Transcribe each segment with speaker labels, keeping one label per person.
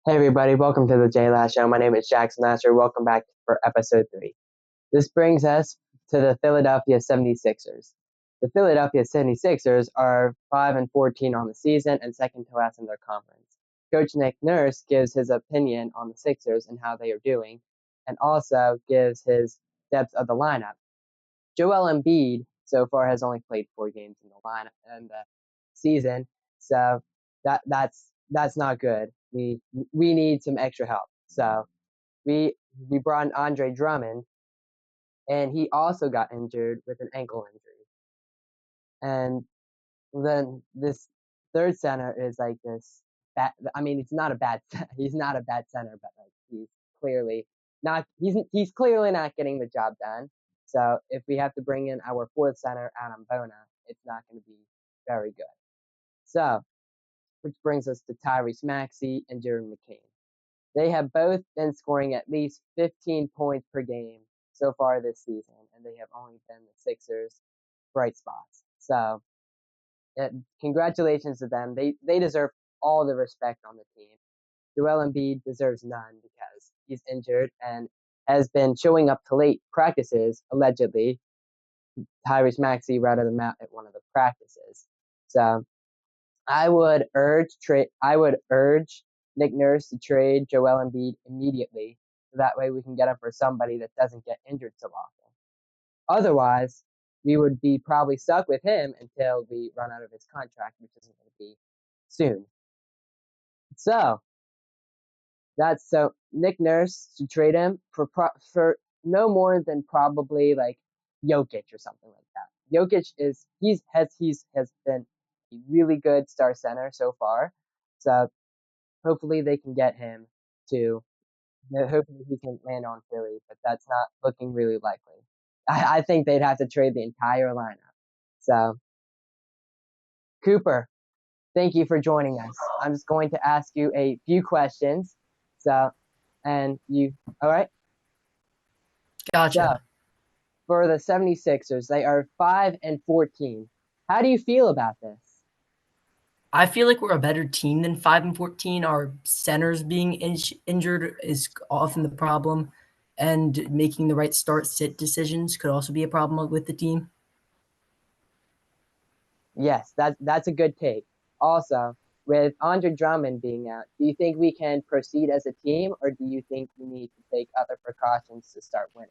Speaker 1: Hey everybody, welcome to the JLash Show. My name is Lasher. Welcome back for episode 3. This brings us to the Philadelphia 76ers. The Philadelphia 76ers are 5-14 on the season and second to last in their conference. Coach Nick Nurse gives his opinion on the Sixers and how they are doing, and also gives his depth of the lineup. Joel Embiid so far has only played 4 games in the lineup in the season, so that's not good. We need some extra help. So we brought in Andre Drummond, and he also got injured with an ankle injury. And then this third center is like this. I mean, it's not a bad. He's not a bad center, but like he's clearly not. He's clearly not getting the job done. So if we have to bring in our fourth center, Adam Bona, it's not going to be very good. So, which brings us to Tyrese Maxey and Jared McCain. They have both been scoring at least 15 points per game so far this season, and they have only been the Sixers' bright spots. So, congratulations to them. They deserve all the respect on the team. Joel Embiid deserves none because he's injured and has been showing up to late practices, allegedly. Tyrese Maxey ratted him out at one of the practices. So I would urge Nick Nurse to trade Joel Embiid immediately. So that way we can get him for somebody that doesn't get injured so often. Otherwise, we would be probably stuck with him until we run out of his contract, which isn't going to be soon. So Nick Nurse should trade him for no more than probably like Jokic or something like that. Jokic has been a really good star center so far. So hopefully they can get him to. Hopefully he can land on Philly, but that's not looking really likely. I think they'd have to trade the entire lineup. So Cooper, thank you for joining us. I'm just going to ask you a few questions. So, and you, all right? So,
Speaker 2: Gotcha.
Speaker 1: for the 76ers, they are 5-14. How do you feel about this?
Speaker 2: I feel like we're a better team than 5-14. Our centers being injured is often the problem, and making the right start-sit decisions could also be a problem with the team.
Speaker 1: Yes, that's a good take. Also, with Andre Drummond being out, do you think we can proceed as a team, or do you think we need to take other precautions to start winning?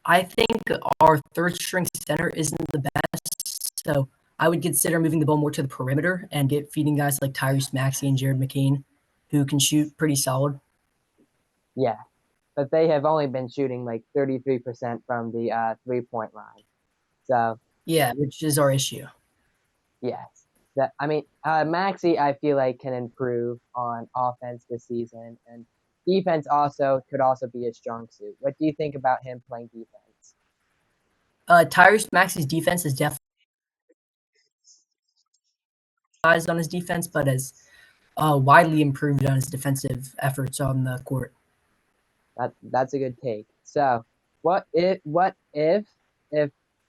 Speaker 2: I think our third-string center isn't the best, so I would consider moving the ball more to the perimeter and feeding guys like Tyrese Maxey and Jared McCain, who can shoot pretty solid.
Speaker 1: Yeah, but they have only been shooting like 33% from the 3-point line. So
Speaker 2: Yeah, which is our issue.
Speaker 1: yes, Maxi I feel like can improve on offense this season, and defense also could also be a strong suit. What do you think about him playing defense?
Speaker 2: Tyrese Maxey's defense is definitely eyes on his defense, but has widely improved on his defensive efforts on the court.
Speaker 1: That's a good take. So, what if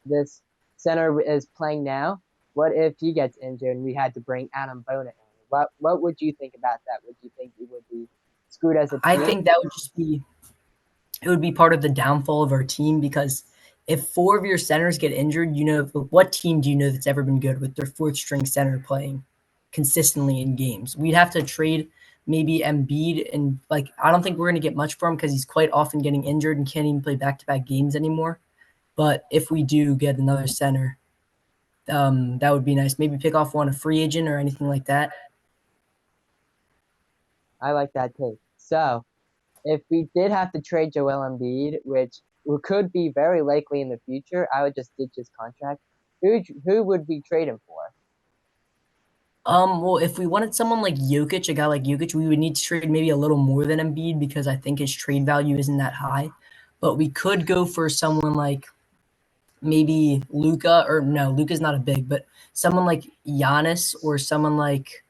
Speaker 1: this center is playing now? What if he gets injured and we had to bring Adam Bona in? What would you think about that? Would you think we would be screwed as a
Speaker 2: I
Speaker 1: team?
Speaker 2: think that would just be it would be part of the downfall of our team because if four of your centers get injured, what team do you know that's ever been good with their fourth string center playing consistently in games? We'd have to trade maybe Embiid, and like I don't think we're going to get much for him because he's quite often getting injured and can't even play back to back games anymore. But if we do get another center, that would be nice. Maybe pick off one a free agent or anything like that.
Speaker 1: I like that take. So, if we did have to trade Joel Embiid, which could be very likely in the future, I would just ditch his contract. Who would we trade him for?
Speaker 2: Well, if we wanted someone like Jokic, a guy like Jokic, we would need to trade maybe a little more than Embiid because I think his trade value isn't that high. But we could go for someone like maybe Luca, or no, Luca's not a big, but someone like Giannis or someone like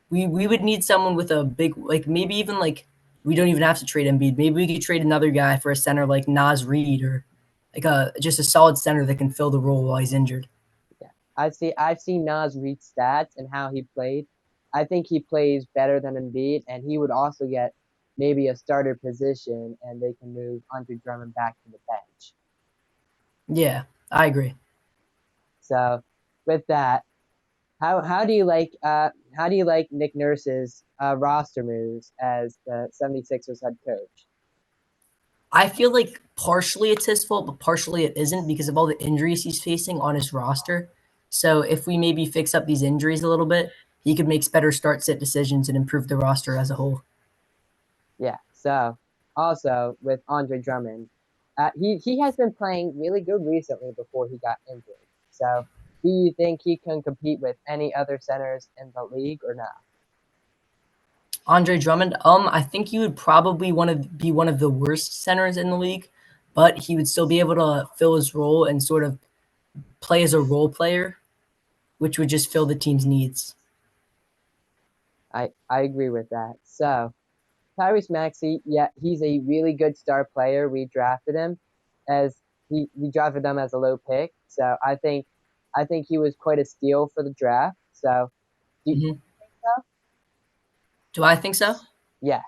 Speaker 2: we would need someone with a big, like maybe even like we don't even have to trade Embiid. Maybe we could trade another guy for a center like Nas Reed or like a just a solid center that can fill the role while he's injured.
Speaker 1: Yeah, I've seen Nas Reed's stats and how he played. I think he plays better than Embiid, and he would also get maybe a starter position, and they can move Andre Drummond back to the bench.
Speaker 2: Yeah, I agree.
Speaker 1: So with that, how do you like Nick Nurse's roster moves as the 76ers head coach?
Speaker 2: I feel like partially it's his fault, but partially it isn't because of all the injuries he's facing on his roster. So if we maybe fix up these injuries a little bit, he could make better start sit decisions and improve the roster as a whole.
Speaker 1: Yeah. So also with Andre Drummond, he has been playing really good recently before he got injured. So do you think he can compete with any other centers in the league or not?
Speaker 2: Andre Drummond, I think he would probably want to be one of the worst centers in the league, but he would still be able to fill his role and sort of play as a role player, which would just fill the team's needs.
Speaker 1: I agree with that. So Tyrese Maxey, yeah, he's a really good star player. We drafted him as we drafted him as a low pick. So I think he was quite a steal for the draft. So do you
Speaker 2: Hmm.
Speaker 1: think so?
Speaker 2: Do I think so?
Speaker 1: Yes.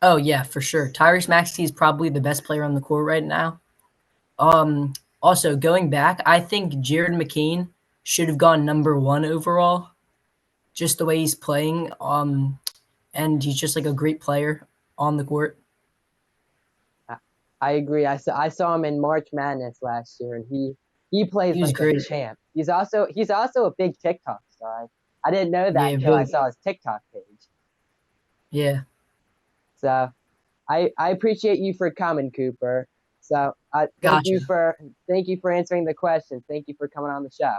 Speaker 2: Oh yeah, for sure. Tyrese Maxey is probably the best player on the court right now. Also going back, I think Jared McCain should have gone number one overall, just the way he's playing. And he's just like a great player on the court.
Speaker 1: I, I agree. I saw him in March Madness last year, and he plays
Speaker 2: He was
Speaker 1: like a
Speaker 2: great.
Speaker 1: champ. He's also a big TikTok star. I didn't know that
Speaker 2: Yeah,
Speaker 1: until I
Speaker 2: really.
Speaker 1: saw his TikTok page.
Speaker 2: Yeah,
Speaker 1: So I appreciate you for coming, Cooper. So thank
Speaker 2: gotcha.
Speaker 1: you for answering the questions. Thank you for coming on the show.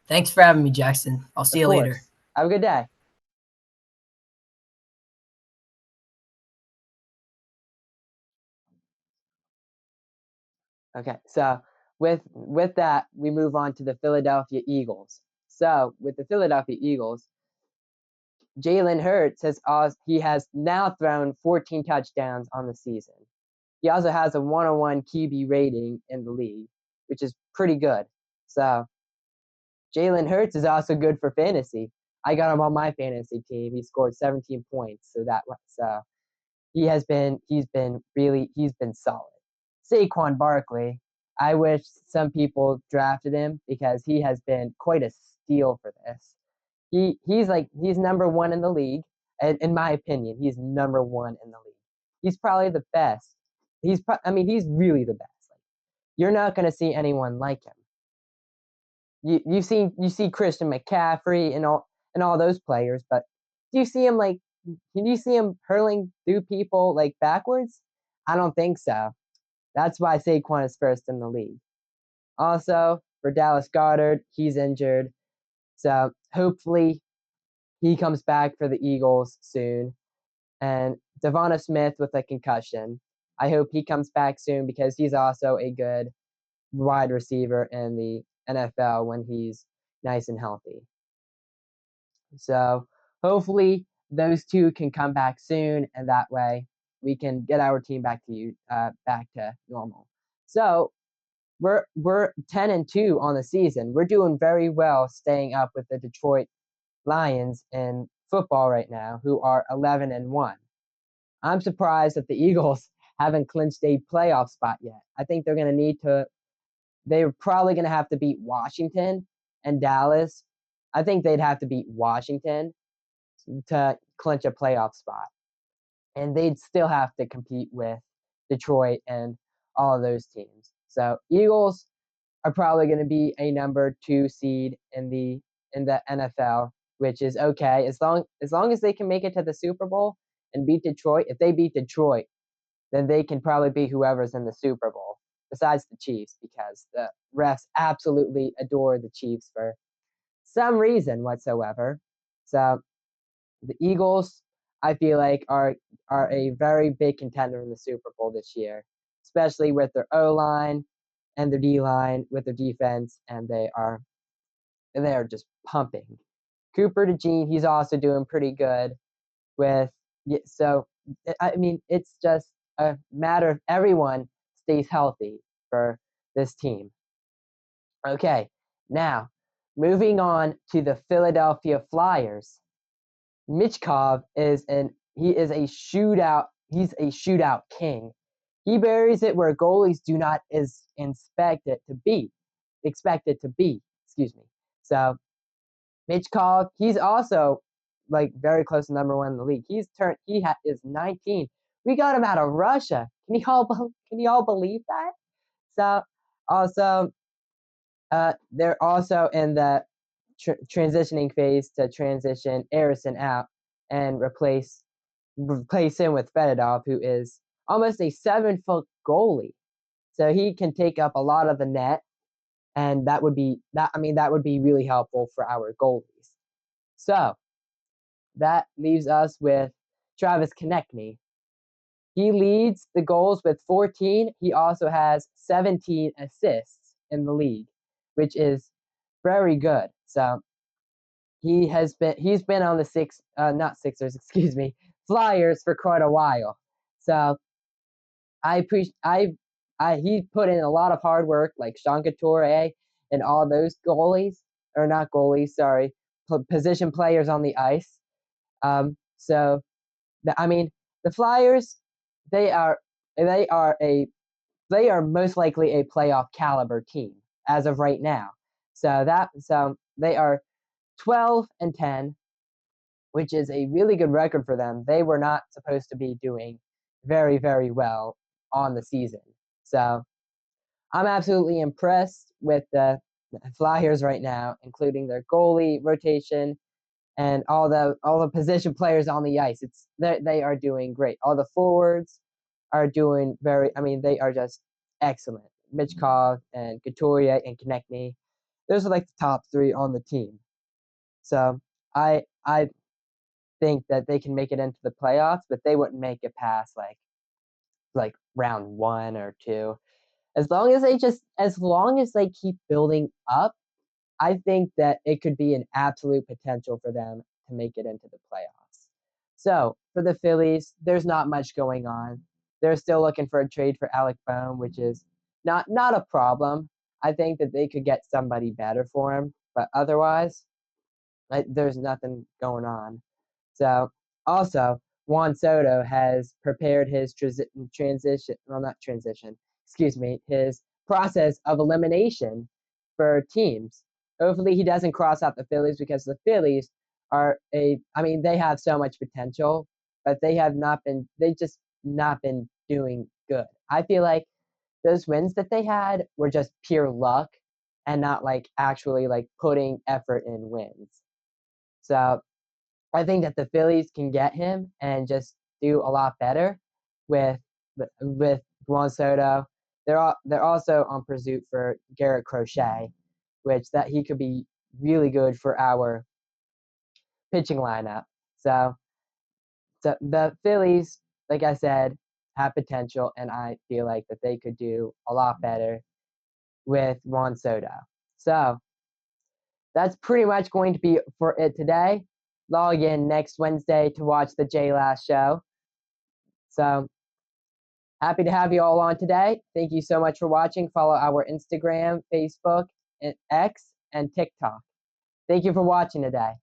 Speaker 2: Thanks for having me, Jackson. I'll see
Speaker 1: Of
Speaker 2: you later.
Speaker 1: course. Have a good day. Okay, so with that, we move on to the Philadelphia Eagles. So with the Philadelphia Eagles, Jalen Hurts he has now thrown 14 touchdowns on the season. He also has a 101 QB rating in the league, which is pretty good. So Jalen Hurts is also good for fantasy. I got him on my fantasy team. He scored 17 points, so he's been solid. Saquon Barkley, I wish some people drafted him because he has been quite a steal for this. He's number one in the league, and in my opinion, he's number one in the league. He's probably the best. He's really the best. Like, you're not gonna see anyone like him. You see Christian McCaffrey and all those players, but do you see him like can you see him hurling through people like backwards? I don't think so. That's why Saquon is first in the league. Also, for Dallas Goedert, he's injured. So hopefully he comes back for the Eagles soon. And Devonta Smith with a concussion. I hope he comes back soon because he's also a good wide receiver in the NFL when he's nice and healthy. So hopefully those two can come back soon, and that way we can get our team back to normal. So we're 10-2 on the season. We're doing very well, staying up with the Detroit Lions in football right now, who are 11-1. I'm surprised that the Eagles haven't clinched a playoff spot yet. I think they're going to need to. They're probably going to have to beat Washington and Dallas. I think they'd have to beat Washington to clinch a playoff spot. And they'd still have to compete with Detroit and all of those teams. So Eagles are probably going to be a number 2 seed in the NFL, which is okay as long as they can make it to the Super Bowl and beat Detroit. If they beat Detroit, then they can probably beat whoever's in the Super Bowl besides the Chiefs because the refs absolutely adore the Chiefs for some reason whatsoever. So the Eagles, I feel like, are a very big contender in the Super Bowl this year, especially with their O line and their D line with their defense, and they are just pumping. Cooper DeJean, he's also doing pretty good with so I mean it's just a matter of everyone stays healthy for this team. Okay, now moving on to the Philadelphia Flyers. Michkov is a shootout. He's a shootout king. He buries it where goalies do not expect it to be. Excuse me. So Michkov, he's also like very close to number one in the league. Is 19. We got him out of Russia. Can you all believe that? So also, they're also in the transitioning phase to transition Arison out and replace him with Fedorov, who is almost a 7-foot goalie. So he can take up a lot of the net, and that would be really helpful for our goalies. So that leaves us with Travis Konechny. He leads the goals with 14. He also has 17 assists in the league, which is very good. So he's been on the not Sixers, excuse me, Flyers for quite a while. So I appreciate he put in a lot of hard work, like Sean Couturier and all those not goalies, sorry, position players on the ice. So the Flyers, they are they are most likely a playoff caliber team as of right now. So they are 12-10, which is a really good record for them. They were not supposed to be doing very, very well on the season. So I'm absolutely impressed with the Flyers right now, including their goalie rotation and all the position players on the ice. They are doing great. All the forwards are doing they are just excellent. Michkov and Couturier and Konechny, those are like the top three on the team. So I think that they can make it into the playoffs, but they wouldn't make it past like round 1 or 2. As long as they keep building up, I think that it could be an absolute potential for them to make it into the playoffs. So for the Phillies, there's not much going on. They're still looking for a trade for Alec Boehm, which is not a problem. I think that they could get somebody better for him, but otherwise, there's nothing going on. So also, Juan Soto has prepared his his process of elimination for teams. Hopefully he doesn't cross out the Phillies, because the Phillies they have so much potential, but they just not been doing good. I feel like those wins that they had were just pure luck and not like actually like putting effort in wins. So I think that the Phillies can get him and just do a lot better with Juan Soto. They're also on pursuit for Garrett Crochet, which that he could be really good for our pitching lineup. So the Phillies, like I said, have potential, and I feel like that they could do a lot better with Juan Soto. So that's pretty much going to be for it today. Log in next Wednesday to watch the JLash Show. So happy to have you all on today. Thank you so much for watching. Follow our Instagram, Facebook, and X, and TikTok. Thank you for watching today.